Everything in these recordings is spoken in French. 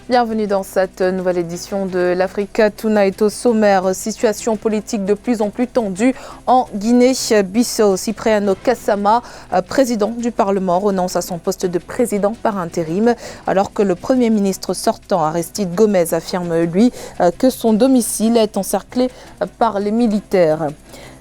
Bienvenue dans cette nouvelle édition de l'Africa Tonight. Au sommaire, situation politique de plus en plus tendue en Guinée-Bissau. Cipriano Kassama, président du Parlement, renonce à son poste de président par intérim, alors que le Premier ministre sortant, Aristide Gomez, affirme, lui, que son domicile est encerclé par les militaires.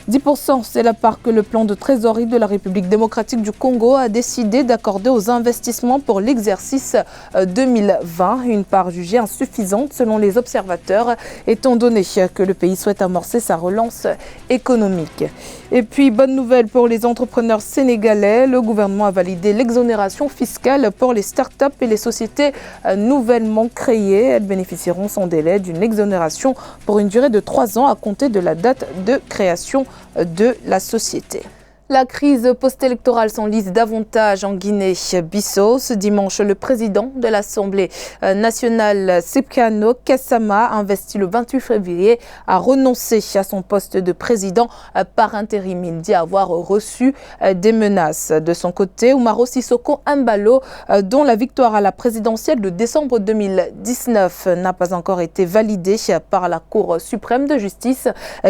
10%, c'est la part que le plan de trésorerie de la République démocratique du Congo a décidé d'accorder aux investissements pour l'exercice 2020. Une part jugée insuffisante selon les observateurs, étant donné que le pays souhaite amorcer sa relance économique. Et puis, bonne nouvelle pour les entrepreneurs sénégalais. Le gouvernement a validé l'exonération fiscale pour les start-up et les sociétés nouvellement créées. Elles bénéficieront sans délai d'une exonération pour une durée de 3 ans à compter de la date de création de la société. La crise post-électorale s'enlise davantage en Guinée-Bissau. Ce dimanche, le président de l'Assemblée nationale, Cipriano Kassama, investi le 28 février, a renoncé à son poste de président par intérim. Il dit avoir reçu des menaces. De son côté, Umaro Sissoko Embalo, dont la victoire à la présidentielle de décembre 2019 n'a pas encore été validée par la Cour suprême de justice,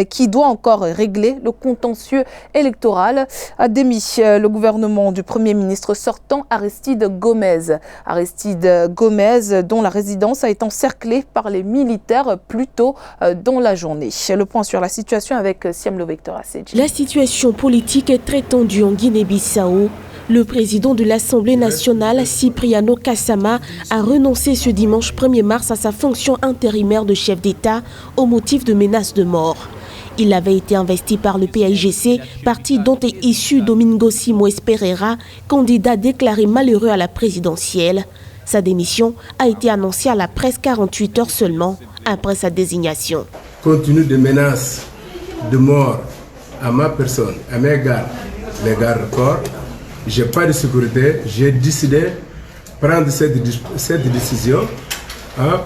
qui doit encore régler le contentieux électoral, a démis le gouvernement du Premier ministre sortant Aristide Gomez. Aristide Gomez, dont la résidence a été encerclée par les militaires plus tôt dans la journée. Le point sur la situation avec Siam Victor Assedji. La situation politique est très tendue en Guinée-Bissau. Le président de l'Assemblée nationale, Cipriano Kassama, a renoncé ce dimanche 1er mars à sa fonction intérimaire de chef d'État au motif de menaces de mort. Il avait été investi par le PAIGC, parti dont est issu Domingo Simoes Pereira, candidat déclaré malheureux à la présidentielle. Sa démission a été annoncée à la presse 48 heures seulement après sa désignation. Compte tenu des menaces de mort à ma personne, à mes gardes, les gardes-corps, je n'ai pas de sécurité. J'ai décidé de prendre cette décision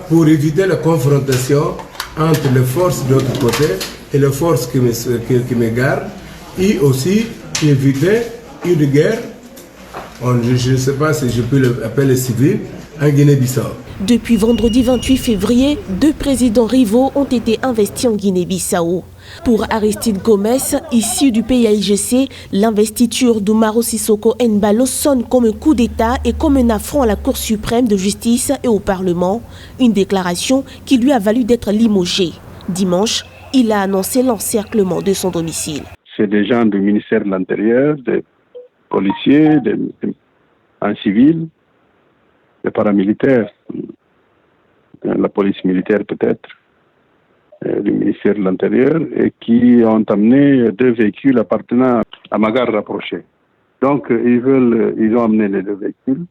pour éviter la confrontation entre les forces de l'autre côté et les forces qui me gardent, et aussi éviter une guerre, je ne sais pas si je peux l'appeler civile, en Guinée-Bissau. Depuis vendredi 28 février, 2 présidents rivaux ont été investis en Guinée-Bissau. Pour Aristide Gomez, issu du PAIGC, l'investiture d'Umaro Sissoko Embalo sonne comme un coup d'État et comme un affront à la Cour suprême de justice et au Parlement. Une déclaration qui lui a valu d'être limogé. Dimanche, il a annoncé l'encerclement de son domicile. C'est des gens du ministère de l'Intérieur, des policiers, en civil, des paramilitaires, la police militaire peut-être, du ministère de l'Intérieur, et qui ont amené 2 véhicules appartenant à ma gare rapprochée. Donc ils ont amené les 2 véhicules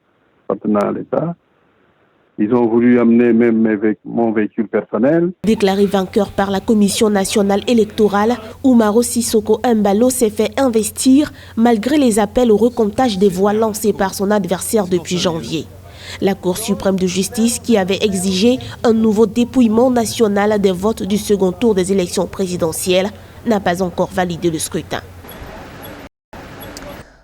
appartenant à l'État. Ils ont voulu amener même mon véhicule personnel. Déclaré vainqueur par la Commission nationale électorale, Umaro Sissoko Embalo s'est fait investir malgré les appels au recomptage des voix lancés par son adversaire depuis janvier. La Cour suprême de justice, qui avait exigé un nouveau dépouillement national des votes du second tour des élections présidentielles, n'a pas encore validé le scrutin.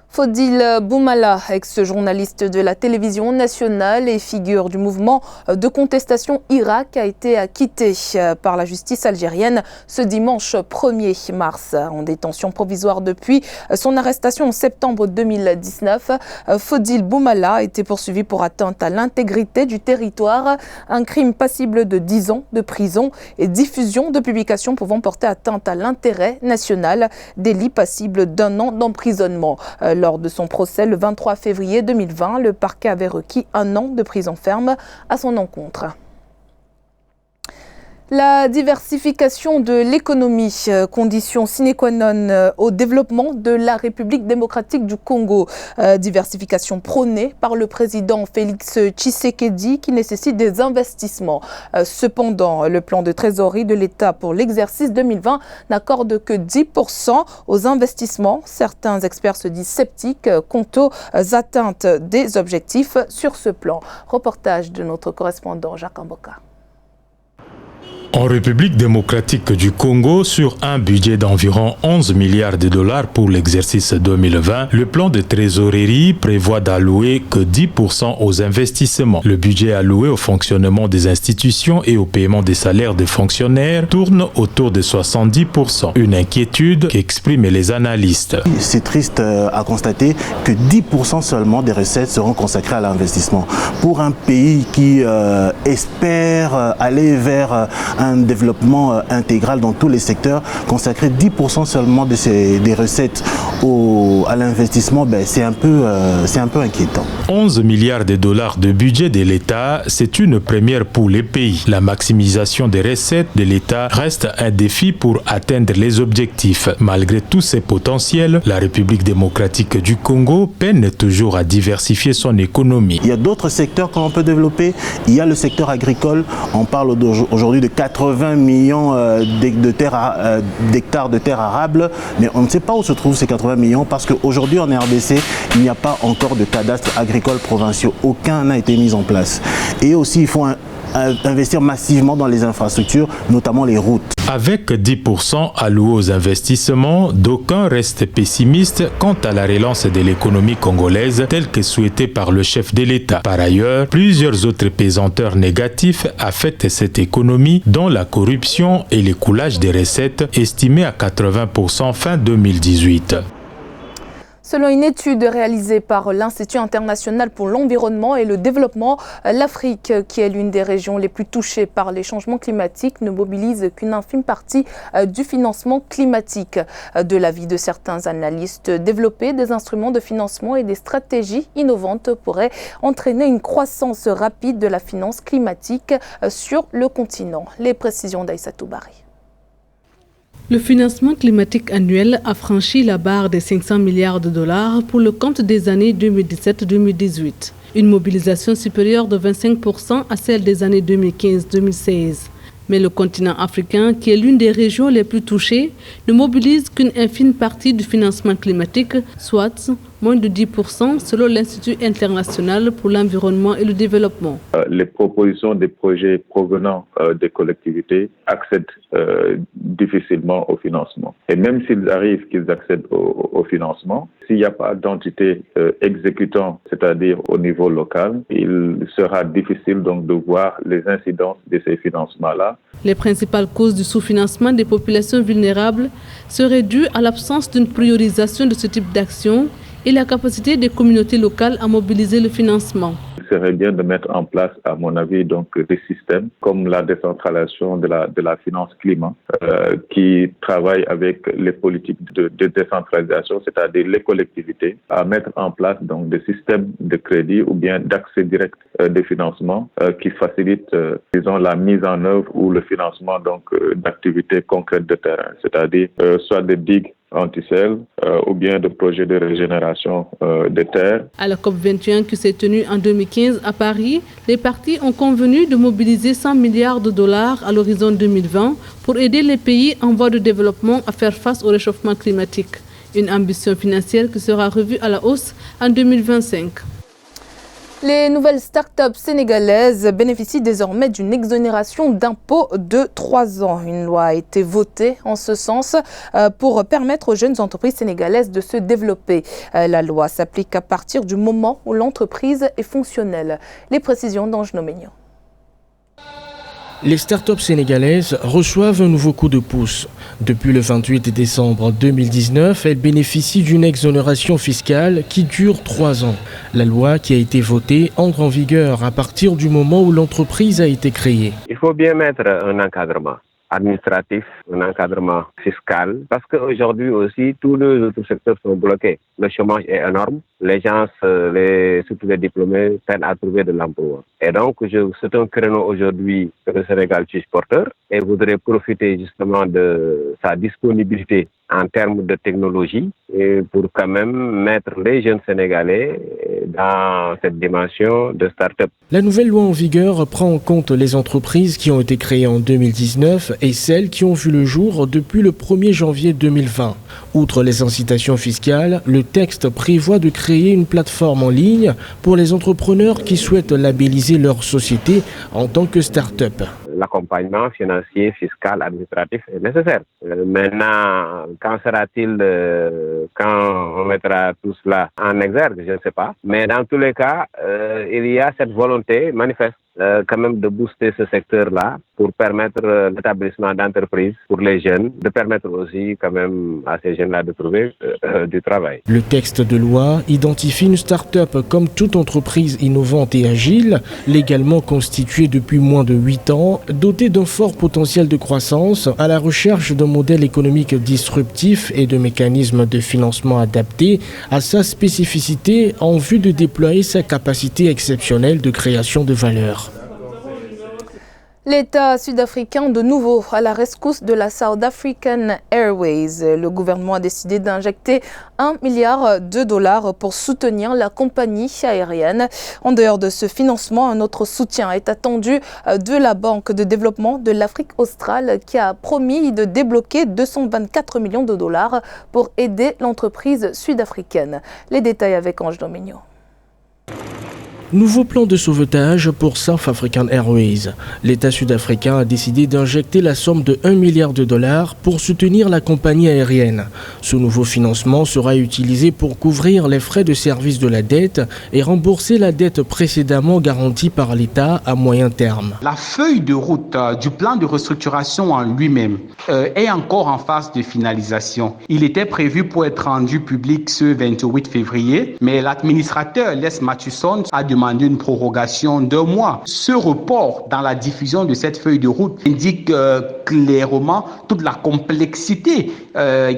Fodil Boumala, ex-journaliste de la télévision nationale et figure du mouvement de contestation Irak, a été acquitté par la justice algérienne ce dimanche 1er mars. En détention provisoire depuis son arrestation en septembre 2019, Fodil Boumala a été poursuivi pour atteinte à l'intégrité du territoire, un crime passible de 10 ans de prison et diffusion de publications pouvant porter atteinte à l'intérêt national, délit passible d'1 an d'emprisonnement. Lors de son procès le 23 février 2020, le parquet avait requis 1 an de prison ferme à son encontre. La diversification de l'économie, condition sine qua non au développement de la République démocratique du Congo. Diversification prônée par le président Félix Tshisekedi qui nécessite des investissements. Cependant, le plan de trésorerie de l'État pour l'exercice 2020 n'accorde que 10% aux investissements. Certains experts se disent sceptiques quant aux atteintes des objectifs sur ce plan. Reportage de notre correspondant Jacques Amboka. En République démocratique du Congo, sur un budget d'environ 11 milliards de dollars pour l'exercice 2020, le plan de trésorerie prévoit d'allouer que 10% aux investissements. Le budget alloué au fonctionnement des institutions et au paiement des salaires des fonctionnaires tourne autour de 70%. Une inquiétude qu'expriment les analystes. C'est triste à constater que 10% seulement des recettes seront consacrées à l'investissement. Pour un pays qui espère aller vers un développement intégral dans tous les secteurs, consacrer 10% seulement des recettes à l'investissement, c'est un peu inquiétant. 11 milliards de dollars de budget de l'État, c'est une première pour les pays. La maximisation des recettes de l'État reste un défi pour atteindre les objectifs. Malgré tous ces potentiels, la République démocratique du Congo peine toujours à diversifier son économie. Il y a d'autres secteurs que l'on peut développer. Il y a le secteur agricole. On parle aujourd'hui de 80 millions d'hectares de terres arables, mais on ne sait pas où se trouvent ces 80 millions parce qu'aujourd'hui en RDC, il n'y a pas encore de cadastre agricole provinciaux. Aucun n'a été mis en place. Et aussi, il faut investir massivement dans les infrastructures, notamment les routes. Avec 10% alloués aux investissements, d'aucuns restent pessimistes quant à la relance de l'économie congolaise telle que souhaitée par le chef de l'État. Par ailleurs, plusieurs autres pesanteurs négatifs affectent cette économie, dont la corruption et l'écoulage des recettes estimés à 80% fin 2018. Selon une étude réalisée par l'Institut international pour l'environnement et le développement, l'Afrique, qui est l'une des régions les plus touchées par les changements climatiques, ne mobilise qu'une infime partie du financement climatique. De l'avis de certains analystes, développer des instruments de financement et des stratégies innovantes pourrait entraîner une croissance rapide de la finance climatique sur le continent. Les précisions d'Aïssatou Bari. Le financement climatique annuel a franchi la barre des 500 milliards de dollars pour le compte des années 2017-2018. Une mobilisation supérieure de 25% à celle des années 2015-2016. Mais le continent africain, qui est l'une des régions les plus touchées, ne mobilise qu'une infime partie du financement climatique, soit moins de 10% selon l'Institut international pour l'environnement et le développement. Les propositions des projets provenant des collectivités accèdent difficilement au financement. Et même s'ils arrivent qu'ils accèdent au financement, s'il n'y a pas d'entité exécutant, c'est-à-dire au niveau local, il sera difficile donc de voir les incidences de ces financements-là. Les principales causes du sous-financement des populations vulnérables seraient dues à l'absence d'une priorisation de ce type d'action et la capacité des communautés locales à mobiliser le financement. Il serait bien de mettre en place, à mon avis, donc des systèmes comme la décentralisation de la finance climat, qui travaillent avec les politiques de décentralisation, c'est-à-dire les collectivités, à mettre en place donc des systèmes de crédit ou bien d'accès direct des financements qui facilitent, disons, la mise en œuvre ou le financement donc d'activités concrètes de terrain, c'est-à-dire soit des digues anti-sel ou bien de projets de régénération des terres. À la COP21 qui s'est tenue en 2015 à Paris, les parties ont convenu de mobiliser 100 milliards de dollars à l'horizon 2020 pour aider les pays en voie de développement à faire face au réchauffement climatique. Une ambition financière qui sera revue à la hausse en 2025. Les nouvelles start-up sénégalaises bénéficient désormais d'une exonération d'impôts de 3 ans. Une loi a été votée en ce sens pour permettre aux jeunes entreprises sénégalaises de se développer. La loi s'applique à partir du moment où l'entreprise est fonctionnelle. Les précisions d'Ange Noménian. Les startups sénégalaises reçoivent un nouveau coup de pouce. Depuis le 28 décembre 2019, elles bénéficient d'une exonération fiscale qui dure 3 ans. La loi qui a été votée entre en vigueur à partir du moment où l'entreprise a été créée. Il faut bien mettre un encadrement administratif, un encadrement fiscal, parce qu'aujourd'hui aussi, tous les autres secteurs sont bloqués. Le chômage est énorme, les gens, surtout les diplômés, peinent à trouver de l'emploi. Et donc, c'est un créneau aujourd'hui que le Sénégal suis porteur et voudrait profiter justement de sa disponibilité en termes de technologie et pour quand même mettre les jeunes Sénégalais dans cette dimension de start-up. La nouvelle loi en vigueur prend en compte les entreprises qui ont été créées en 2019 et celles qui ont vu le jour depuis le 1er janvier 2020. Outre les incitations fiscales, le texte prévoit de créer une plateforme en ligne pour les entrepreneurs qui souhaitent labelliser leur société en tant que start-up. l'accompagnement financier, fiscal, administratif est nécessaire. Maintenant, quand sera-t-il quand on mettra tout cela en exergue, je ne sais pas. Mais dans tous les cas, il y a cette volonté manifeste quand même de booster ce secteur-là pour permettre l'établissement d'entreprises pour les jeunes, de permettre aussi quand même à ces jeunes-là de trouver du travail. Le texte de loi identifie une start-up comme toute entreprise innovante et agile, légalement constituée depuis moins de 8 ans, dotée d'un fort potentiel de croissance, à la recherche d'un modèle économique disruptif et de mécanismes de financement adaptés à sa spécificité en vue de déployer sa capacité exceptionnelle de création de valeur. L'État sud-africain de nouveau à la rescousse de la South African Airways. Le gouvernement a décidé d'injecter $1 milliard pour soutenir la compagnie aérienne. En dehors de ce financement, un autre soutien est attendu de la Banque de développement de l'Afrique australe qui a promis de débloquer $224 millions pour aider l'entreprise sud-africaine. Les détails avec Ange Domigno. Nouveau plan de sauvetage pour South African Airways. L'État sud-africain a décidé d'injecter la somme de $1 milliard pour soutenir la compagnie aérienne. Ce nouveau financement sera utilisé pour couvrir les frais de service de la dette et rembourser la dette précédemment garantie par l'État à moyen terme. La feuille de route du plan de restructuration en lui-même est encore en phase de finalisation. Il était prévu pour être rendu public ce 28 février, mais l'administrateur Les Mathusson a demandé une prorogation d'1 mois. Ce report dans la diffusion de cette feuille de route indique clairement toute la complexité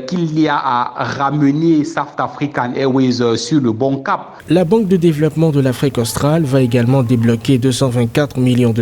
qu'il y a à ramener South African Airways sur le bon cap. La Banque de développement de l'Afrique australe va également débloquer $224 millions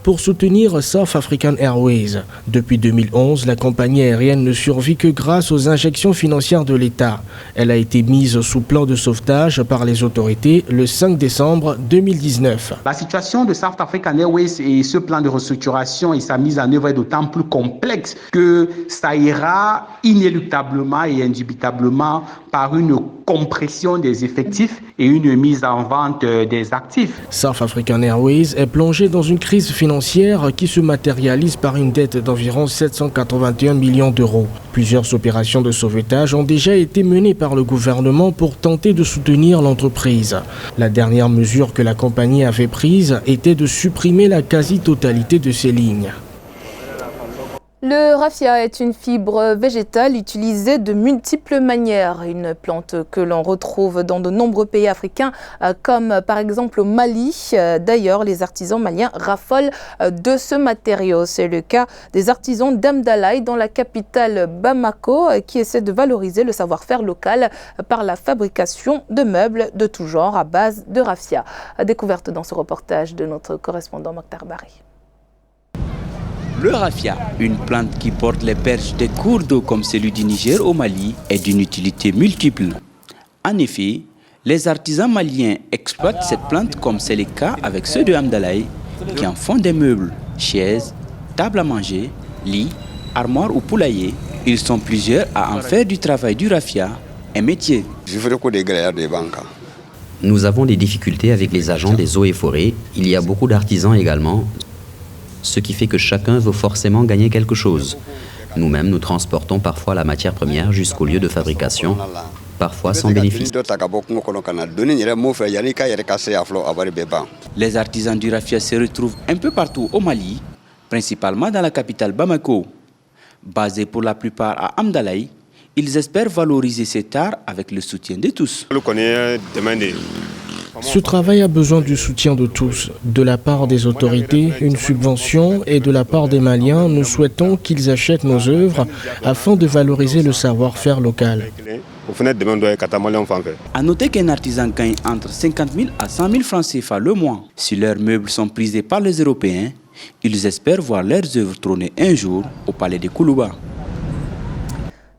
pour soutenir South African Airways. Depuis 2011, la compagnie aérienne ne survit que grâce aux injections financières de l'État. Elle a été mise sous plan de sauvetage par les autorités le 5 décembre 2019. La situation de South African Airways et ce plan de restructuration et sa mise en œuvre est d'autant plus complexe que ça ira inéluctablement et indubitablement par une compression des effectifs et une mise en vente des actifs. South African Airways est plongé dans une crise financière qui se matérialise par une dette d'environ $781 millions. Plusieurs opérations de sauvetage ont déjà été menées par le gouvernement pour tenter de soutenir l'entreprise. La dernière mesure que la compagnie avait prise était de supprimer la quasi-totalité de ses lignes. Le raffia est une fibre végétale utilisée de multiples manières. Une plante que l'on retrouve dans de nombreux pays africains, comme par exemple au Mali. D'ailleurs, les artisans maliens raffolent de ce matériau. C'est le cas des artisans d'Amdalaï dans la capitale Bamako, qui essaient de valoriser le savoir-faire local par la fabrication de meubles de tout genre à base de raffia. Découverte dans ce reportage de notre correspondant Mokhtar Bari. Le raffia, une plante qui porte les perches des cours d'eau comme celui du Niger au Mali, est d'une utilité multiple. En effet, les artisans maliens exploitent cette plante comme c'est le cas avec ceux de Amdalaï, qui en font des meubles, chaises, tables à manger, lits, armoires ou poulaillers. Ils sont plusieurs à en faire du travail du raffia un métier. Nous avons des difficultés avec les agents des eaux et forêts. Il y a beaucoup d'artisans également, ce qui fait que chacun veut forcément gagner quelque chose. Nous-mêmes, nous transportons parfois la matière première jusqu'au lieu de fabrication, parfois sans bénéfice. Les artisans du raffia se retrouvent un peu partout au Mali, principalement dans la capitale Bamako. Basés pour la plupart à Amdalaï, ils espèrent valoriser cet art avec le soutien de tous. Ce travail a besoin du soutien de tous. De la part des autorités, une subvention, et de la part des Maliens, nous souhaitons qu'ils achètent nos œuvres afin de valoriser le savoir-faire local. A noter qu'un artisan gagne entre 50 000 à 100 000 francs CFA le mois. Si leurs meubles sont prisés par les Européens, ils espèrent voir leurs œuvres trôner un jour au palais de Koulouba.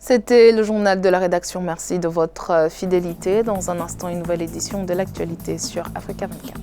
C'était le journal de la rédaction. Merci de votre fidélité. Dans un instant, une nouvelle édition de l'actualité sur Africa 24.